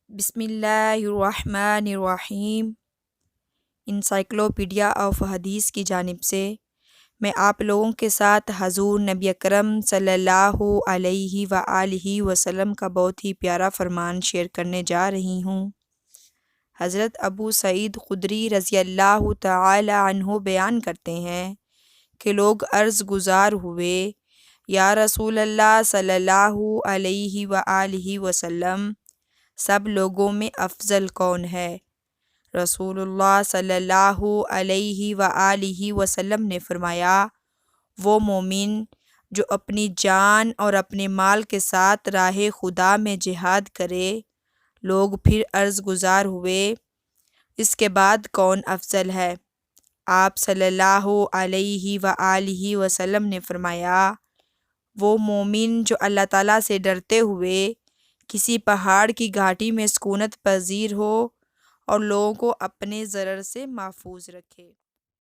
بسم اللہ الرحمن الرحیم۔ انسائکلوپیڈیا آف حدیث کی جانب سے میں آپ لوگوں کے ساتھ حضور نبی اکرم صلی اللہ علیہ وآلہ وسلم کا بہت ہی پیارا فرمان شیئر کرنے جا رہی ہوں۔ حضرت ابو سعید خدری رضی اللہ تعالی عنہ بیان کرتے ہیں کہ لوگ عرض گزار ہوئے، یا رسول اللہ صلی اللہ علیہ وآلہ وسلم، سب لوگوں میں افضل کون ہے؟ رسول اللہ صلی اللہ علیہ وآلہ وسلم نے فرمایا، وہ مومن جو اپنی جان اور اپنے مال کے ساتھ راہ خدا میں جہاد کرے۔ لوگ پھر عرض گزار ہوئے، اس کے بعد کون افضل ہے؟ آپ صلی اللہ علیہ وآلہ وسلم نے فرمایا، وہ مومن جو اللہ تعالیٰ سے ڈرتے ہوئے کسی پہاڑ کی گھاٹی میں سکونت پذیر ہو اور لوگوں کو اپنے ضرر سے محفوظ رکھے۔